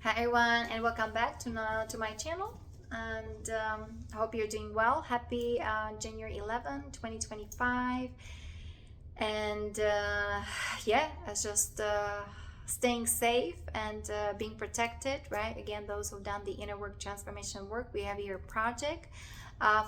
Hi everyone, and welcome back to my channel. And I hope you're doing well. Happy January 11, 2025. And yeah, it's just staying safe and being protected, right? Again, those who've done the inner work, transformation work, we have your project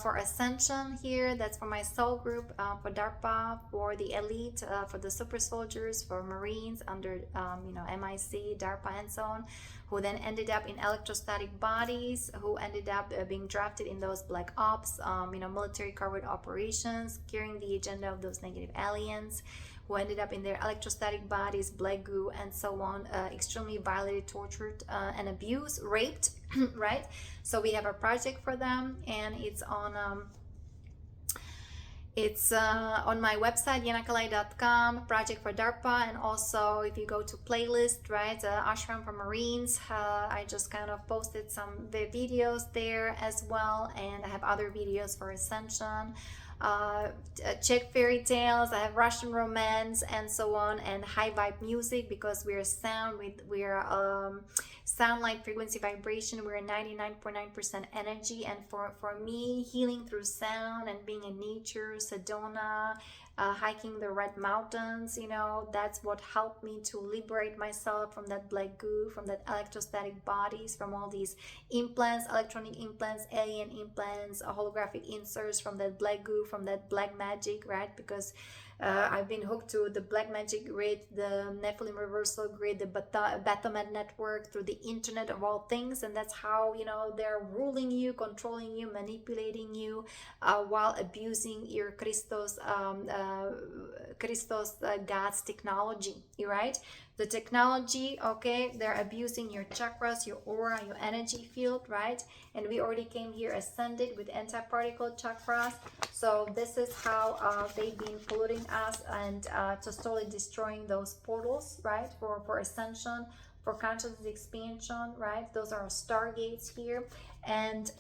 for Ascension here. That's for my soul group, for DARPA, for the elite, for the super soldiers, for Marines under MIC, DARPA, and so on, who then ended up in electrostatic bodies, who ended up being drafted in those black ops, military covert operations, carrying the agenda of those negative aliens, who ended up in their electrostatic bodies, black goo, and so on, extremely violated, tortured, and abused, raped, right? So we have a project for them, and it's on my website, YANA project for DARPA, and also if you go to playlist, right, Ashram for Marines, I just kind of posted some videos there as well, and I have other videos for Ascension. Czech fairy tales, I have Russian romance, and so on, and high vibe music, because we're sound, we're sound, light, frequency, vibration. We're 99.9% energy, and for me, healing through sound and being in nature, Sedona, hiking the Red Mountains, that's what helped me to liberate myself from that black goo, from that electrostatic bodies, from all these implants, electronic implants, alien implants, holographic inserts, from that black goo, from that black magic, right? Because I've been hooked to the black magic grid, the Nephilim reversal grid, the Baphomet network, through the internet of all things, and that's how they're ruling you, controlling you, manipulating you, while abusing your Christos God's technology, right? The technology, okay, they're abusing your chakras, your aura, your energy field, right? And we already came here ascended with anti-particle chakras. So this is how they've been polluting us and just totally destroying those portals, right? For ascension, for consciousness expansion, right? Those are stargates here. And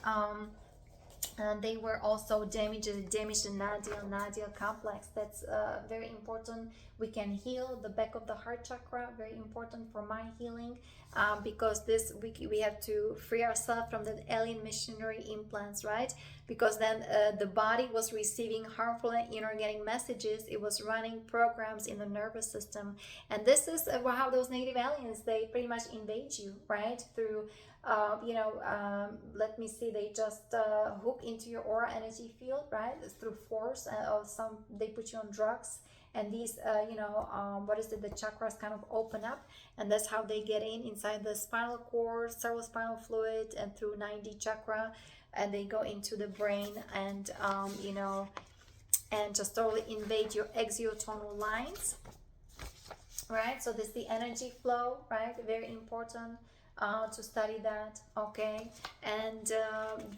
they were also damaged the Nadia complex. That's very important. We can heal the back of the heart chakra, very important for my healing, because we have to free ourselves from the alien missionary implants, right? Because then the body was receiving harmful and inorganic messages. It was running programs in the nervous system, and this is how those native aliens, they pretty much invade you, right? Through let me see, they just hook into your aura energy field, right? It's through force, or they put you on drugs, and these the chakras kind of open up, and that's how they get inside the spinal cord, cerebrospinal fluid, and through 9D chakra, and they go into the brain, and and just totally invade your exiotonal lines, right? So this is the energy flow, right? Very important to study that, okay? And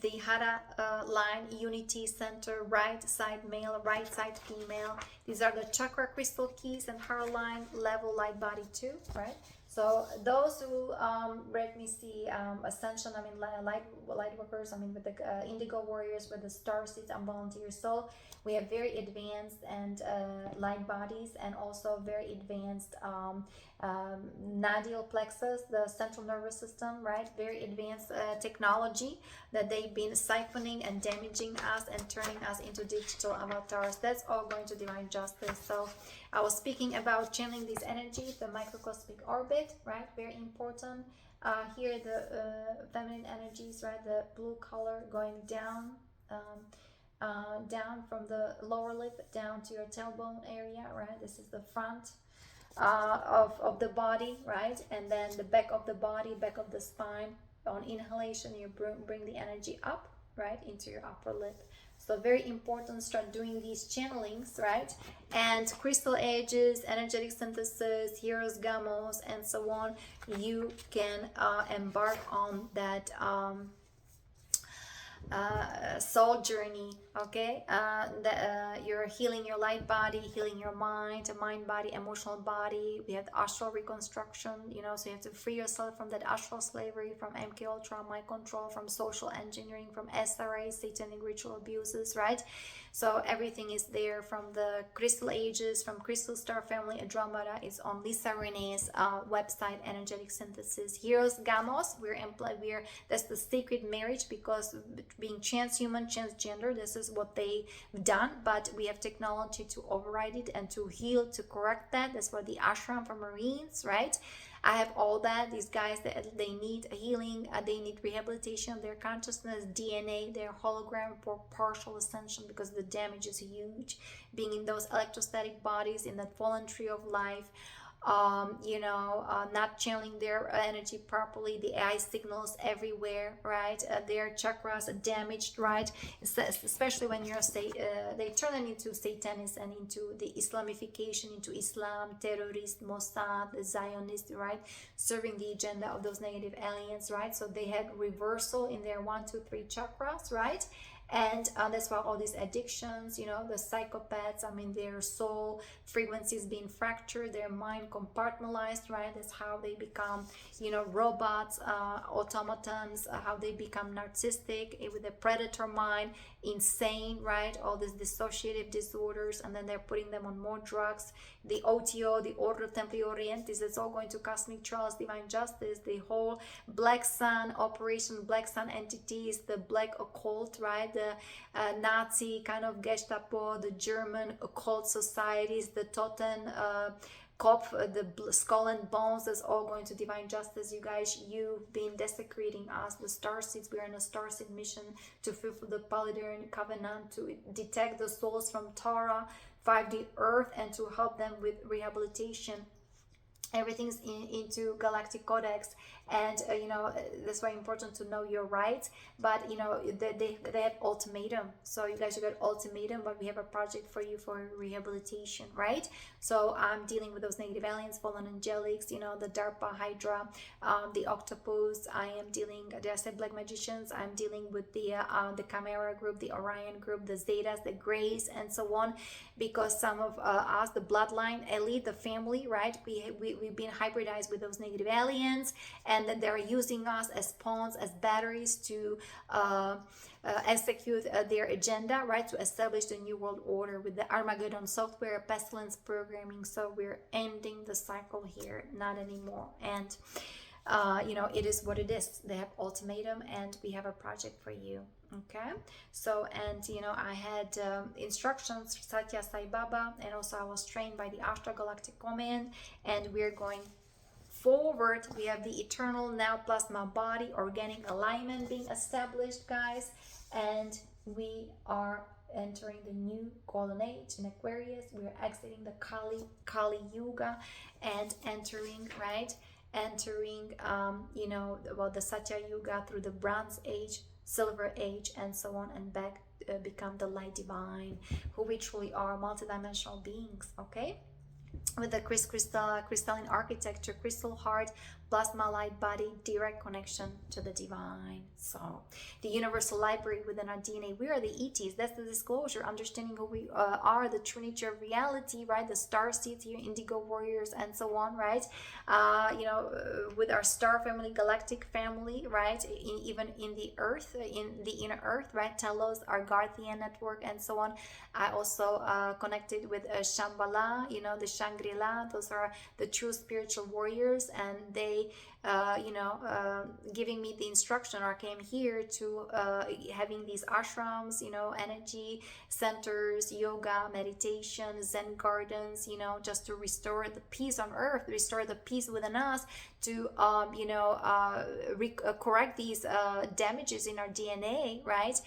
the Hara line, unity, center, right side male, right side female. These are the chakra crystal keys, and Hara line, level, light body 2, right? So those who let me see, ascension, light workers, with the indigo warriors, with the starseeds and volunteer soul, we have very advanced and light bodies, and also very advanced nadial plexus, the central nervous system, right? Very advanced technology that they've been siphoning and damaging us and turning us into digital avatars. That's all going to divine justice. So I was speaking about channeling these energies, the microcosmic orbit, right? Very important. Here the feminine energies, right? The blue color going down, down from the lower lip down to your tailbone area, right? This is the front of the body, right? And then the back of the body, back of the spine. On inhalation, you bring the energy up, right, into your upper lip. So very important, start doing these channelings, right? And crystal edges, energetic synthesis, Hieros-gamos, and so on. You can embark on that soul journey, okay? You're healing your light body, healing your mind, body, emotional body. We have the astral reconstruction, so you have to free yourself from that astral slavery, from MK Ultra, mind control, from social engineering, from SRA, satanic ritual abuses, right? So everything is there from the crystal ages, from crystal star family Andromeda. It's on Lisa Renee's website, Energetic Synthesis. Hieros-gamos, that's the sacred marriage, because being transhuman, transgender, this is what they've done, but we have technology to override it and to heal, to correct that. That's what the ashram for Marines, right? I have all that. These guys, they need healing, they need rehabilitation of their consciousness, DNA, their hologram for partial ascension, because the damage is huge. Being in those electrostatic bodies, in that fallen tree of life, not channeling their energy properly, the eye signals everywhere, right? Their chakras are damaged, right? Especially when they turn them into Satanists and into the Islamification, into Islam, terrorist, Mossad, the Zionist, right? Serving the agenda of those negative aliens, right? So they had reversal in their 1, 2, 3 chakras, right? And that's why all these addictions, the psychopaths, their soul frequencies being fractured, their mind compartmentalized, right? That's how they become, robots, automatons, how they become narcissistic with a predator mind, insane, right? All these dissociative disorders, and then they're putting them on more drugs. The OTO, the Ordo Templi Orientis, it's all going to cosmic trials, divine justice, the whole Black Sun operation, Black Sun entities, the Black occult, right? The Nazi kind of Gestapo, the German occult societies, the Toten Kopf, the skull and bones, that's all going to divine justice. You guys, you've been desecrating us, the Starseeds. We are on a Starseed mission to fulfill the Palladarian covenant, to detect the souls from Tara, 5D Earth, and to help them with rehabilitation. Everything's into Galactic Codex, and that's why important to know your rights. But they have ultimatum, so you guys, you got ultimatum, but we have a project for you for rehabilitation, right? So I'm dealing with those negative aliens, fallen angelics, the DARPA-HYDRA, the octopus. I am dealing, did I say black magicians? I'm dealing with the Chimera group, the Orion group, the Zetas, the Greys, and so on, because some of us, the bloodline elite, the family, right? We've been hybridized with those negative aliens, and then they're using us as pawns, as batteries to execute their agenda, right? To establish the new world order with the Armageddon software, pestilence programming. So we're ending the cycle here, not anymore. And it is what it is. They have ultimatum, and we have a project for you. Okay, so, and I had instructions, Satya Sai Baba, and also I was trained by the Ashtar Galactic Command, and we're going forward. We have the eternal now plasma body organic alignment being established, guys, and we are entering the new golden age in Aquarius. We are exiting the Kali Yuga and entering, right? Entering the Satya Yuga through the Bronze Age, Silver Age, and so on, and back become the light divine, who we truly are, multidimensional beings. Okay, with the crystalline architecture, crystal heart, plasma light body, direct connection to the divine. So the universal library within our DNA, we are the ETs. That's the disclosure, understanding who we are, the true nature of reality, right? The star seeds here, indigo warriors, and so on, right? With our star family, galactic family, right? Even in the earth, in the inner earth, right? Telos, our Garthian network, and so on. I also connected with Shambhala, the Shangri-La. Those are the true spiritual warriors, and they giving me the instruction, or came here to having these ashrams, energy centers, yoga, meditation, Zen gardens, just to restore the peace on earth, restore the peace within us, to correct these damages in our DNA, right?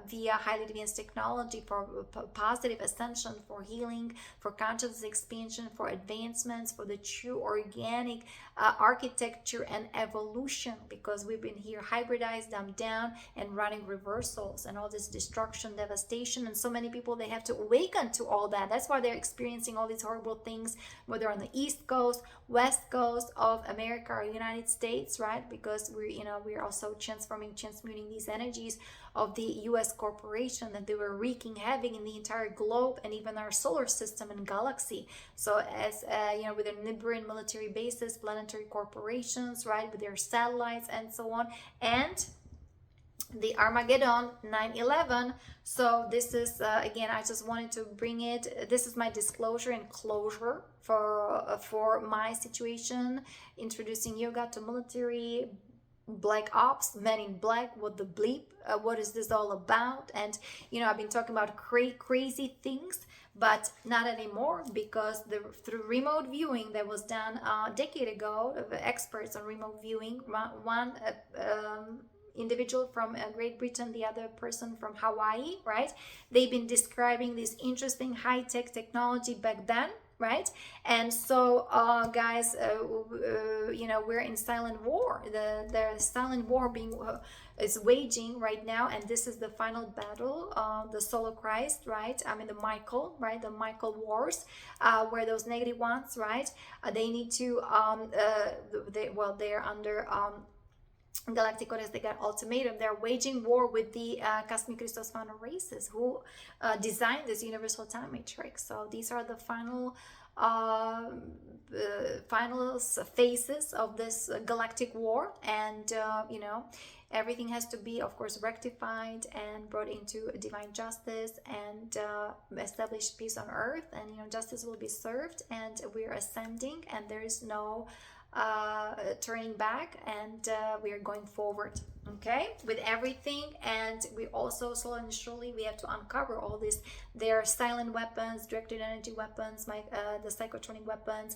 Via highly advanced technology for positive ascension, for healing, for consciousness expansion, for advancements, for the true organic architecture and evolution, because we've been here hybridized, dumbed down, and running reversals and all this destruction, devastation, and so many people, they have to awaken to all that. That's why they're experiencing all these horrible things, whether on the East Coast, West Coast of America or United States, right? Because we're also transmuting these energies of the US corporation that they were wreaking havoc in the entire globe and even our solar system and galaxy. So as with their neighboring military bases, planetary corporations, right, with their satellites and so on, and the Armageddon 9/11. So this is again, I just wanted to bring it. This is my disclosure and closure for my situation, introducing yoga to military, Black Ops, Men in Black, what the bleep, what is this all about? And I've been talking about crazy things, but not anymore, because through remote viewing that was done a decade ago, of experts on remote viewing, one individual from Great Britain, the other person from Hawaii, right? They've been describing this interesting high-tech technology back then, right? And so guys, we're in silent war. The silent war being is waging right now, and this is the final battle, the Solo Christ, right? I mean the Michael, right? The Michael wars, where those negative ones, right? They need to they're under Galactic Codex. They got ultimatum. They're waging war with the Cosmic Christos founder races who designed this universal time matrix. So these are the final phases of this galactic war, and everything has to be, of course, rectified and brought into divine justice, and establish peace on earth, and justice will be served, and we're ascending, and there is no turning back, and we are going forward, okay, with everything. And we also, slowly and surely, we have to uncover all this. There are silent weapons, directed energy weapons, the psychotronic weapons,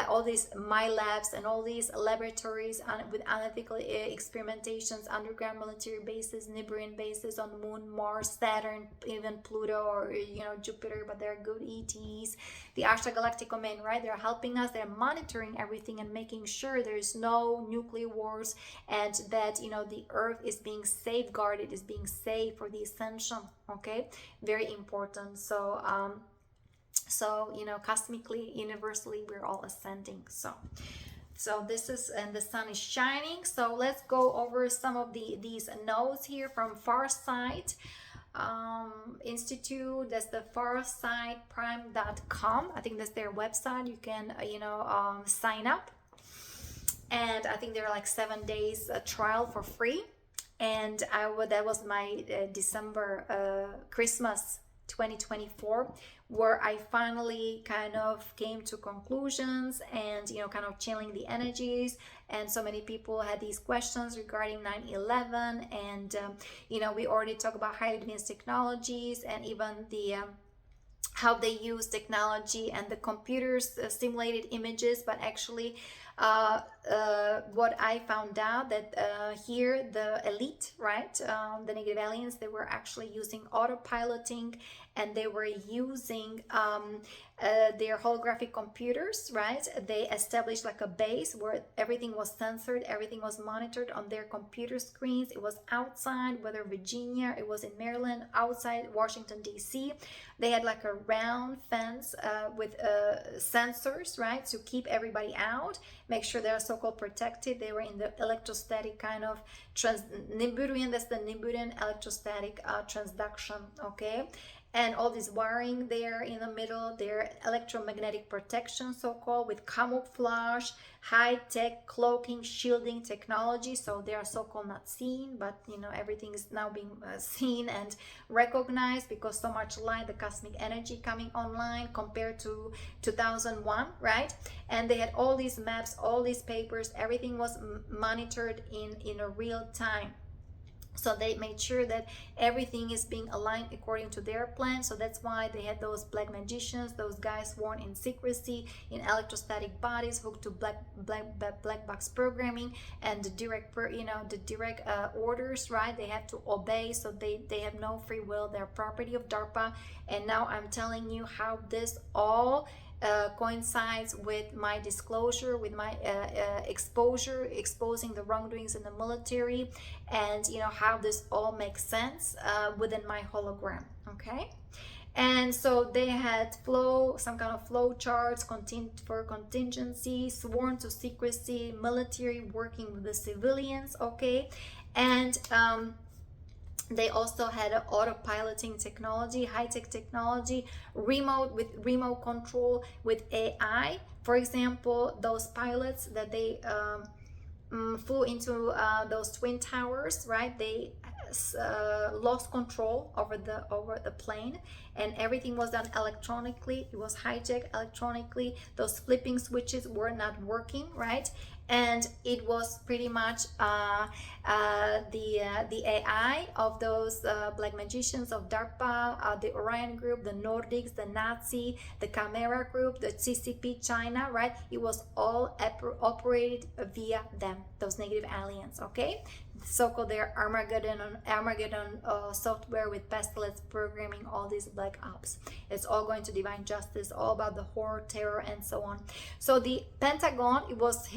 all these my labs and all these laboratories with unethical experimentations, underground military bases, Nibiruan bases on Moon, Mars, Saturn, even Pluto, or Jupiter, but they're good ETs. The Ashtar Galactic Command, right? They're helping us. They're monitoring everything and making sure there's no nuclear wars, and that the Earth is being safeguarded, is being safe for the ascension. Okay, very important. So cosmically, universally, we're all ascending. So this is, and the sun is shining. So let's go over some of these notes here from Farsight Institute. That's the farsightprime.com. I think that's their website. You can sign up, and I think they're like 7 days trial for free. And that was my December Christmas 2024, where I finally kind of came to conclusions and kind of channeling the energies. And so many people had these questions regarding 9/11, and we already talked about highly advanced technologies, and even the how they use technology and the computers simulated images. But actually what I found out, that here the elite, right, the negative aliens, they were actually using autopiloting, and they were using their holographic computers, right? They established like a base where everything was censored, everything was monitored on their computer screens. It was outside, whether Virginia, it was in Maryland, outside Washington DC. They had like a round fence with sensors, right, to keep everybody out, make sure they're so-called protected. They were in the electrostatic kind of Nibiruan, that's the Nibiruan electrostatic transduction, okay? And all this wiring there in the middle, their electromagnetic protection, so-called, with camouflage, high-tech cloaking, shielding technology. So they are so-called not seen, but everything is now being seen and recognized, because so much light, the cosmic energy coming online compared to 2001, right? And they had all these maps, all these papers, everything was monitored in a real time. So they made sure that everything is being aligned according to their plan. So that's why they had those black magicians, those guys sworn in secrecy, in electrostatic bodies, hooked to black box programming, and the direct orders, right? They have to obey. So they have no free will. They're property of DARPA. And now I'm telling you how this all coincides with my disclosure, with my exposure, exposing the wrongdoings in the military, and how this all makes sense within my hologram, okay? And so they had some kind of flow charts for contingency, sworn to secrecy, military working with the civilians, okay? And they also had autopiloting technology, high-tech technology, remote control with AI. For example, those pilots that they flew into those twin towers, right? They lost control over the plane, and everything was done electronically. It was hijacked electronically. Those flipping switches were not working, right? And it was pretty much the AI of those black magicians of DARPA, the Orion group, the Nordics, the Nazi, the Chimera group, the CCP China, right? It was all operated via them, those negative aliens, okay? So-called their Armageddon software with pestilence programming, all these black ops. It's all going to divine justice, all about the horror, terror, and so on. So the Pentagon, it was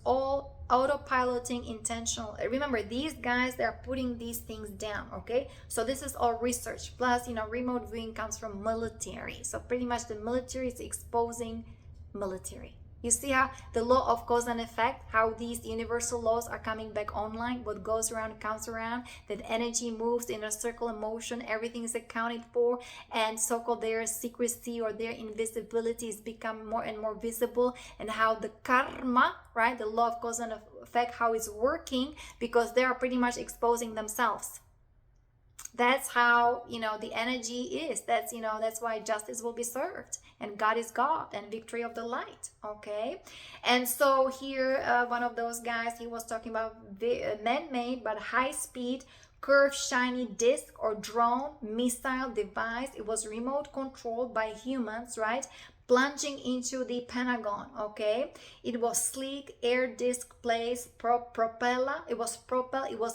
all autopiloting intentional. Remember, these guys, they're putting these things down, okay? So this is all research. Plus, remote viewing comes from military. So pretty much the military is exposing military. You see how the law of cause and effect, how these universal laws are coming back online. What goes around comes around, that energy moves in a circle of motion, everything is accounted for, and so-called their secrecy or their invisibility is become more and more visible, and how the karma, right, the law of cause and effect, how it's working, because they are pretty much exposing themselves. That's how the energy is. That's why justice will be served, and God is God, and victory of the light, okay? And so here one of those guys, he was talking about man-made but high-speed curved shiny disc or drone missile device. It was remote controlled by humans, right? Plunging into the Pentagon, okay? It was sleek, air disc place, propeller. It was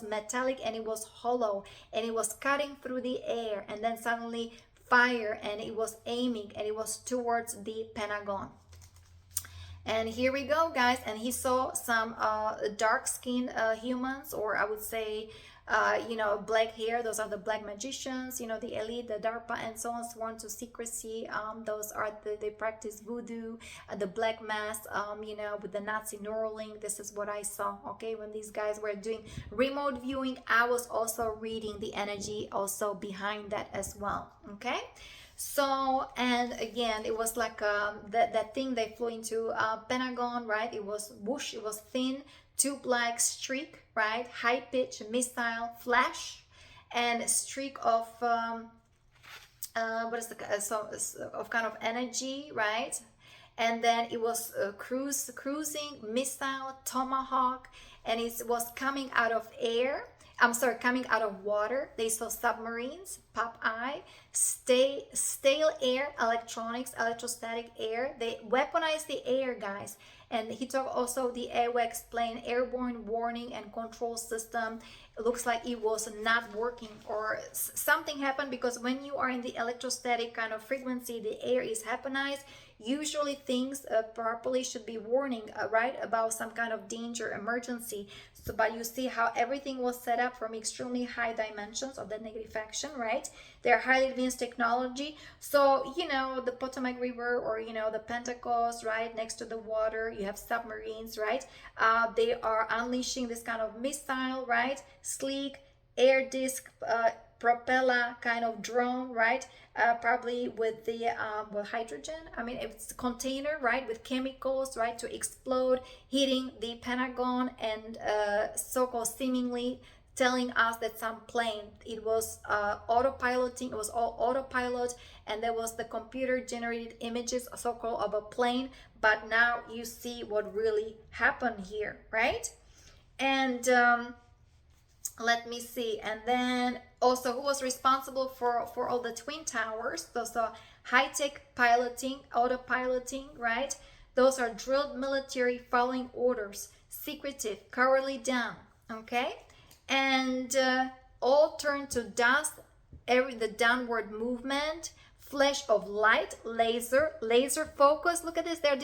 metallic, and it was hollow, and it was cutting through the air, and then suddenly fire, and it was aiming, and it was towards the Pentagon. And here we go, guys. And he saw some dark-skinned humans, or I would say black hair. Those are the black magicians, the elite, the DARPA, and so on, sworn to secrecy. Those are they practice voodoo, the black mass, with the Nazi Neuralink. This is what I saw, okay? When these guys were doing remote viewing, I was also reading the energy also behind that as well, okay? So, and again, it was like that thing they flew into Pentagon, right? It was whoosh, it was thin, two black streak, right? High pitch missile flash, and a streak of what is the of kind of energy, right? And then it was cruising missile tomahawk, and it was coming out of air. Coming out of water. They saw submarines, Popeye, stale air, electronics, electrostatic air. They weaponized the air, guys. And he talked also the AWACS plane, airborne warning and control system. It looks like it was not working, or something happened, because when you are in the electrostatic kind of frequency, the air is weaponized. Usually things properly should be warning, right, about some kind of danger, emergency. So, but you see how everything was set up from extremely high dimensions of the negative faction, right? They're highly advanced technology. So, the Potomac River, or, the Pentecost, right, next to the water, you have submarines, right? They are unleashing this kind of missile, right? Sleek, air disc, propeller kind of drone, right? Probably with the hydrogen. I mean, it's a container, right, with chemicals, right, to explode, hitting the Pentagon, and so-called seemingly telling us that some plane, it was autopiloting, it was all autopilot, and there was the computer generated images, so-called, of a plane. But now you see what really happened here, right? And let me see. And then also, who was responsible for all the twin towers? Those are high-tech piloting, autopiloting, right? Those are drilled military following orders, secretive, cowardly down, okay? And all turned to dust, the downward movement, flash of light, laser focus. Look at this. They're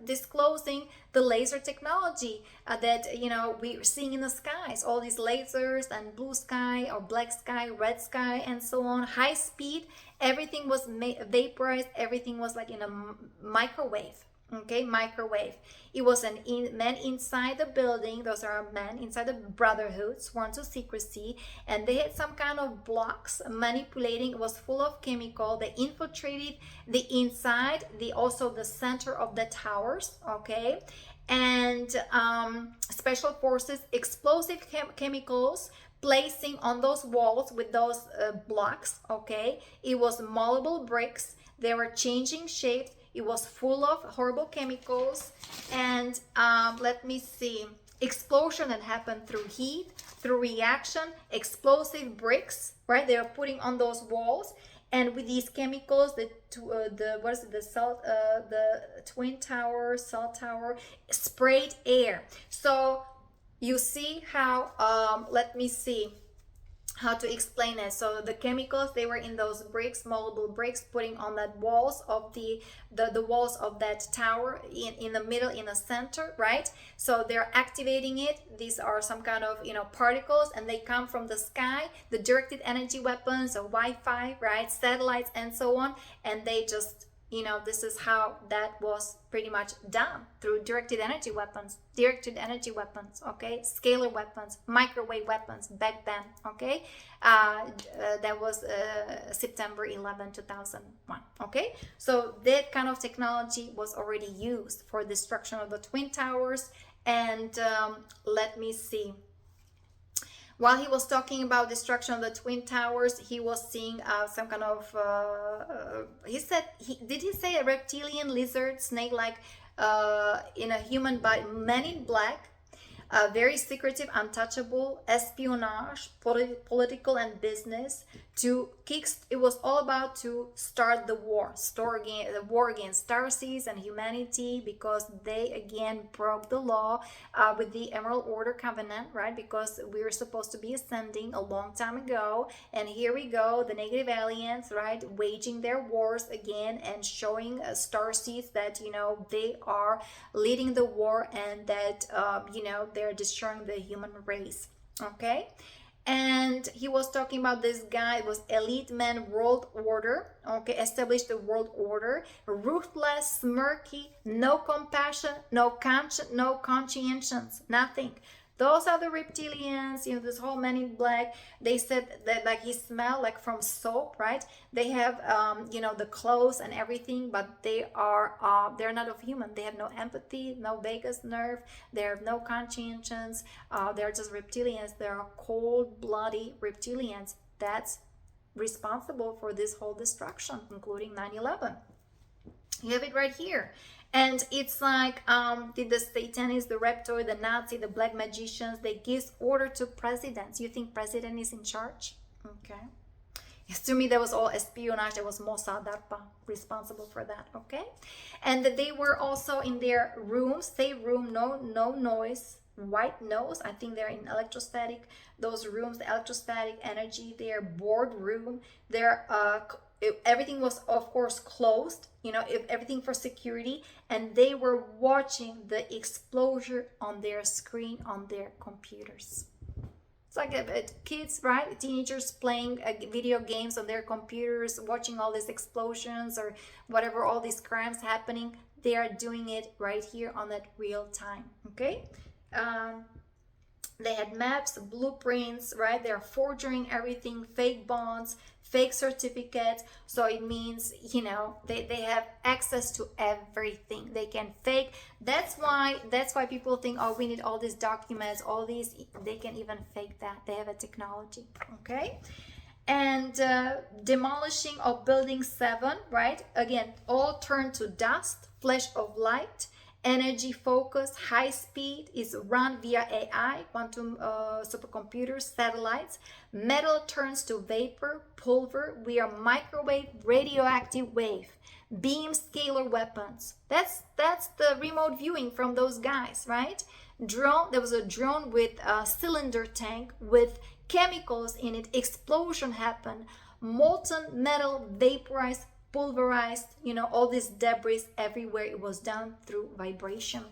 disclosing the laser technology that we're seeing in the skies. All these lasers, and blue sky or black sky, red sky, and so on. High speed. Everything was vaporized. Everything was like in a microwave. Okay, microwave. It was men inside the building. Those are men inside the brotherhood, sworn to secrecy, and they had some kind of blocks manipulating. It was full of chemical. They infiltrated the inside, also the center of the towers. Okay, and special forces explosive chemicals placing on those walls with those blocks. Okay, it was malleable bricks. They were changing shapes. It was full of horrible chemicals. And let me see, explosion that happened through heat, through reaction, explosive bricks, right? They are putting on those walls, and with these chemicals, the twin tower, cell tower, sprayed air. So you see how let me see how to explain it. So the chemicals, they were in those bricks, malleable bricks, putting on that walls of the walls of that tower, in the middle, in the center, right? So they're activating it. These are some kind of, you know, particles, and they come from the sky, the directed energy weapons, or Wi-Fi, right, satellites, and so on. And they just, you know, this is how that was pretty much done, through directed energy weapons, okay, scalar weapons, microwave weapons back then, okay. That was September 11, 2001, okay. So that kind of technology was already used for destruction of the twin towers. And let me see, while he was talking about destruction of the twin towers, he was seeing some kind of he said, did he say a reptilian, lizard, snake like in a human body, men in black, very secretive, untouchable, espionage, political and business, to kick. It was all about to start the war, the war against Starseeds and humanity, because they again broke the law with the Emerald Order Covenant, right? Because we were supposed to be ascending a long time ago, and here we go, the negative aliens, right, waging their wars again and showing Starseeds that, you know, they are leading the war, and that you know, they're destroying the human race, okay. And he was talking about this guy. It was elite man world order, okay, established the world order, ruthless, smirky, no compassion, no conscience, nothing. Those are the reptilians, you know, this whole man in black. They said that, like, he smelled like from soap, right? They have, you know, the clothes and everything, but they are, they're not of human. They have no empathy, no vagus nerve. They have no conscience. They're just reptilians. They're cold-blooded reptilians. That's responsible for this whole destruction, including 9/11. You have it right here. And it's like, the Satanists, the Reptoid, the Nazi, the Black Magicians, they give order to presidents. You think president is in charge? Okay. Yes, to me, that was all espionage. That was Mossad, DARPA responsible for that, okay? And they were also in their rooms, safe room, no noise, white noise. I think they're in electrostatic, those rooms, the electrostatic energy, their boardroom, their everything was, of course, closed, you know, everything for security, and they were watching the explosion on their screen, on their computers. It's like kids, right, teenagers playing video games on their computers, watching all these explosions or whatever, all these crimes happening. They are doing it right here on that real time, okay. They had maps, blueprints, right? They're forging everything, fake bonds, fake certificates. So it means, you know, they have access to everything. They can fake. That's why people think, oh, we need all these documents, all these. They can even fake that. They have a technology, okay? And demolishing of building 7, right? Again, all turned to dust, flash of light. Energy focus, high speed, is run via AI, quantum supercomputers, satellites. Metal turns to vapor, pulver. We are microwave, radioactive wave, beam, scalar weapons. That's the remote viewing from those guys, right? Drone. There was a drone with a cylinder tank with chemicals in it. Explosion happened. Molten metal vaporized, pulverized, you know, all this debris everywhere. It was done through vibration,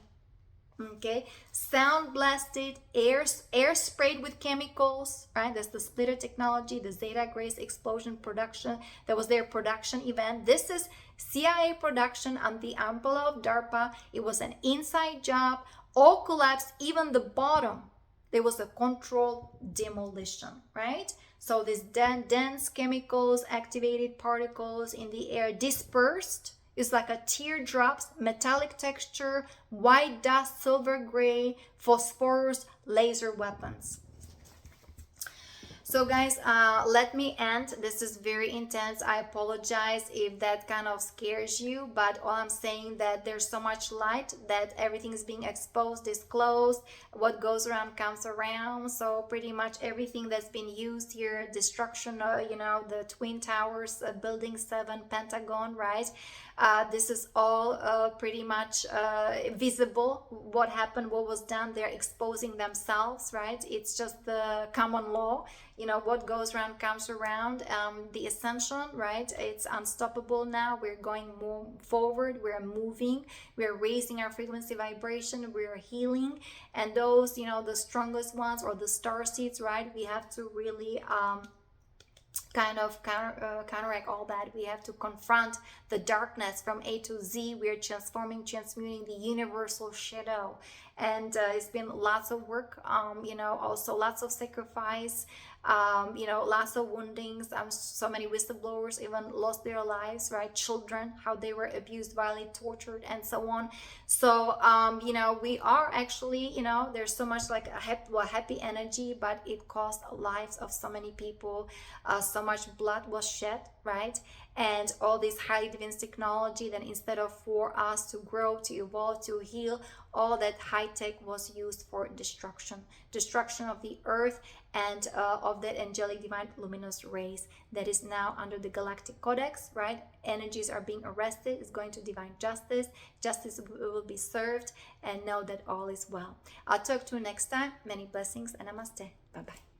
okay. Sound blasted, air sprayed with chemicals, right? That's the splitter technology, the Zeta Grace explosion production. That was their production event. This is CIA production on the umbrella of DARPA. It was an inside job. All collapsed, even the bottom. There was a controlled demolition, right? So these dense chemicals, activated particles in the air dispersed It's like a teardrops, metallic texture, white dust, silver gray, phosphorus, laser weapons. So guys, let me end. This is very intense. I apologize if that kind of scares you, but all I'm saying that there's so much light that everything is being exposed, disclosed. What goes around comes around. So pretty much everything that's been used here, destruction, you know, the Twin Towers, Building 7, Pentagon, right? This is all pretty much visible. What happened, what was done, they're exposing themselves, right? It's just the common law. You know, what goes around comes around. The ascension, right? It's unstoppable now. We're going more forward. We're moving. We're raising our frequency vibration. We're healing. And those, you know, the strongest ones, or the starseeds, right? We have to really kind of counteract all that. We have to confront the darkness from A to Z. We're transforming, transmuting the universal shadow. And it's been lots of work, you know, also lots of sacrifice, you know, lots of woundings. So many whistleblowers even lost their lives, right? Children, how they were abused, violated, tortured, and so on. So, you know, we are actually, you know, there's so much like a happy energy, but it cost lives of so many people. So much blood was shed, right? And all this highly advanced technology, then instead of for us to grow, to evolve, to heal, all that high tech was used for destruction of the earth and of that angelic divine luminous rays that is now under the Galactic Codex, right? Energies are being arrested. It's going to divine justice. Justice will be served, and know that all is well. I'll talk to you next time. Many blessings and namaste. Bye bye.